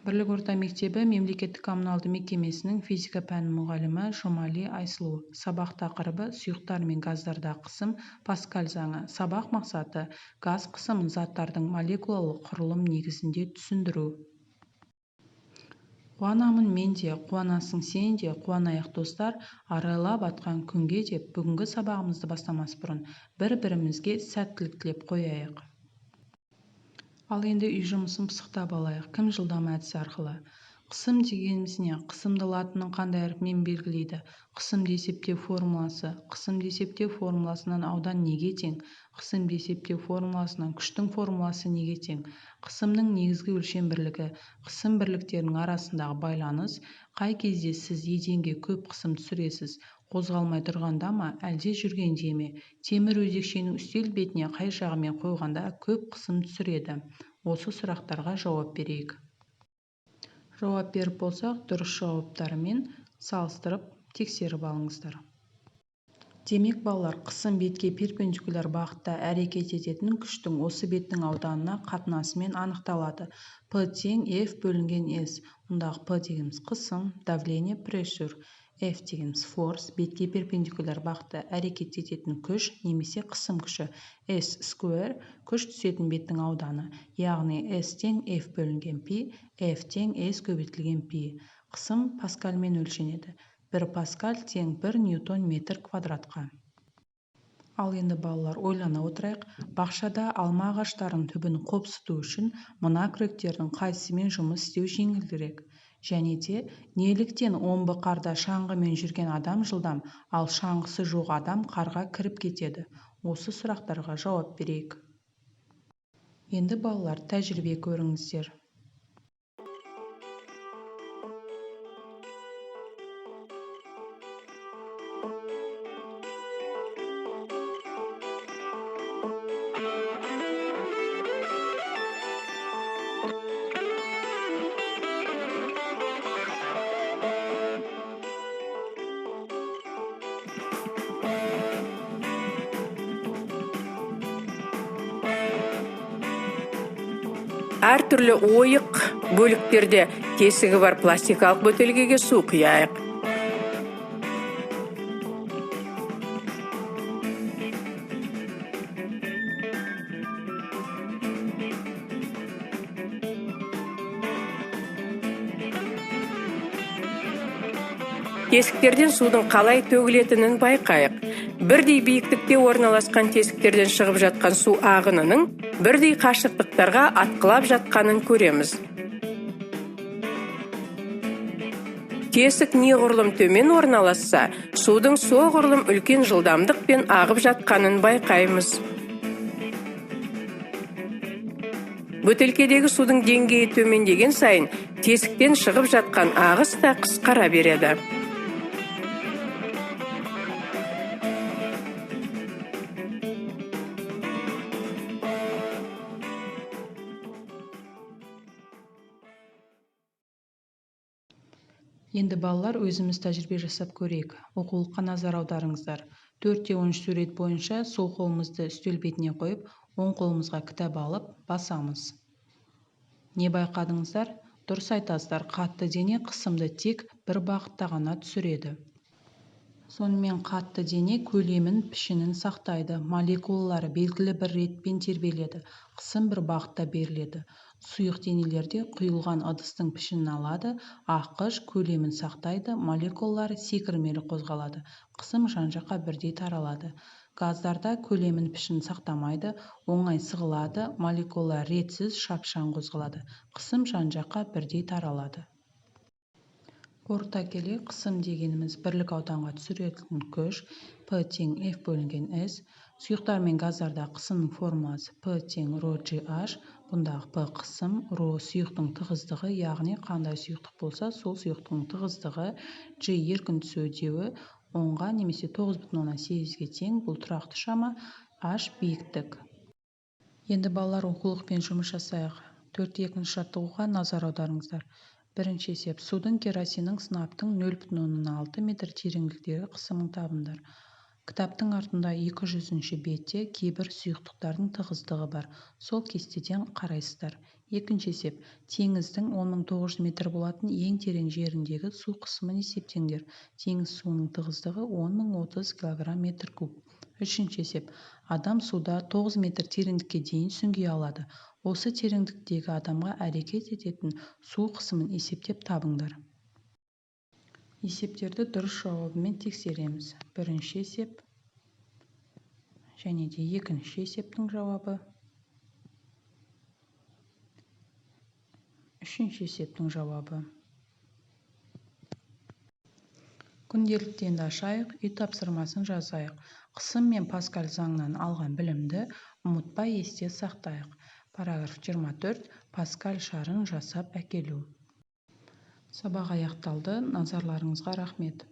Бірлік орта мектебі мемлекеттік коммуналды мекемесінің физика пәні мұғалімі Жұмали Айсұлу. Сабақ тақырыбы сұйықтар мен газдарда қысым, Паскаль заңы. Сабақ мақсаты газ қысымын заттардың молекулалық құрылым негізінде түсіндіру. Қуанамын мен де, қуанасың сен де, қуанайық достар, арайлап атқан күнге деп бүгінгі сабағымызды бастамас бұрын бір-бірімізге сәттілік тілеп қояйық. Ал енді үй жұмысын пысықтап алайық. Кім жылдам әдісі арқылы? Қысым дегеніміз не? Қысымды латынның қандай әріпімен белгілейді? Қысымды есептеу формуласы. Қысымды есептеу формуласынан аудан неге тең? Қысымды есептеу формуласынан күштің формуласы неге тең? Қысымның негізгі өлшем бірлігі. Қысым бірліктерінің арасындағы байланыс. Қай кезде сіз еденге көп қысым түсіресіз? Қозғалмай тұрғанда ма, әлде жүргенде ме? Темір өзекшенің үстел бетіне қай жағымен қойғанда көп қысым түсіреді? Осы сұрақтарға жауап берейік. Жауап беріп болсақ, дұрыс жауаптарымен салыстырып тексеріп алыңыздар. Демек, балалар, қысым бетке перпендикуляр бағытта әрекет ететін күштің осы беттің ауданына қатынасымен анықталады. P тең F бөлінген S. Мұндағы P дегеніміз қысым, давление, pressure. F дегеніміз force, бетке перпендикуляр бағытта әрекет ететін күш немесе қысым күші. S square, күш түсетін беттің ауданы. Яғни S тең F бөлінген P, F тең S көбейтілген P. Қысым паскальмен өлшенеді. 1 паскаль тең 1 ньютон метр квадратқа. Ал енді балалар, ойлана отырайық. Бақшада алма ағаштарының түбін қопсыту үшін мына күректердің қайсысымен жұмыс істеу жеңілдірек? Және де неліктен омбы қарда шаңғымен жүрген адам жылдам, ал шаңғысы жоқ адам қарға кіріп кетеді? Осы сұрақтарға жауап берейік. Енді балалар, тәжірибе көріңіздер. Әртүрлі ойық бөліктерде тесігі бар пластикалық бөтелкеге су құяйық. Тесіктерден судың қалай төгілетінін байқайық. Бірдей биіктікте орналасқан тесіктерден шығып жатқан су ағынының бірдей қашықтықтарға атқылап жатқанын көреміз. Тесік неғұрлым төмен орналасса, судың соғұрлым үлкен жылдамдықпен ағып жатқанын байқаймыз. Бөтелкедегі судың деңгейі төмендеген сайын, тесіктен шығып жатқан ағыс та қысқара береді. Енді балалар, өзіміз тәжірибе жасап көрейік. Оқулыққа назар аударыңыздар. 4-13 сурет бойынша сол қолымызды үстел бетіне қойып, оң қолымызға кітап алып, басамыз. Не байқадыңыздар? Дұрыс айтасыздар, қатты дене қысымды тек бір бағытта ғана түсіреді. Сонымен қатты дене көлемін, пішінін сақтайды. Молекулалары белгілі бір ретпен тербеледі. Қысым бір бағытта беріледі. Сұйық денелерде құйылған ыдыстың пішінін алады, аққыш көлемін сақтайды, молекулалары секірмелі қозғалады. Қысым жан-жаққа бірдей таралады. Газдарда көлемін пішінін сақтамайды, оңай сығылады, молекулалар ретсіз шапшаң қозғалады. Қысым жан-жаққа бірдей таралады. Қорыта келе, қысым дегеніміз бірлік ауданға түсіретін күш, P тең F бөлінген S. Сұйықтар мен газдарда қысымның формуласы P тең ρ GH. Бұндағы P қысым, ρ сұйықтың тығыздығы, яғни қандай сұйықтық болса, сол сұйықтың тығыздығы, G еркін түсу үдеуі 10-ға немесе 9,8-ге тең. Бұл тұрақты шама, H биіктік. Енді балалар, оқулықпен жұмыс жасайық. 4-2 жаттығуға назар аударыңыздар. Бірінші есеп. Судың керосиннің сынаптың 0,6 метр тереңдіктегі қысымын табыңдар. Кітаптың артында 200-ші бетте кейбір сұйықтықтардың тығыздығы бар. Сол кестеден қарайсыздар. Екінші есеп. Теңіздің 10.900 метр болатын ең терең жеріндегі су қысымын есептеңдер. Теңіз суының тығыздығы 10.030 кг метр куб. Үшінші есеп. Адам суда 9 метр тереңдікке дейін сүңги алады. Осы тереңдіктегі адамға әрекет ететін су қысымын есептеп табыңдар. Есептерді дұрыс жауабымен тексереміз. Бірінші есеп және де екінші есептің жауабы. Үшінші есептің жауабы. Күнделікті енді ашайық, үй тапсырмасын жазайық. Қысым мен Паскаль заңынан алған білімді ұмытпай есте сақтайық. Параграф 24. Паскаль шарын жасап әкелу. Сабақ аяқталды. Назарларыңызға рахмет.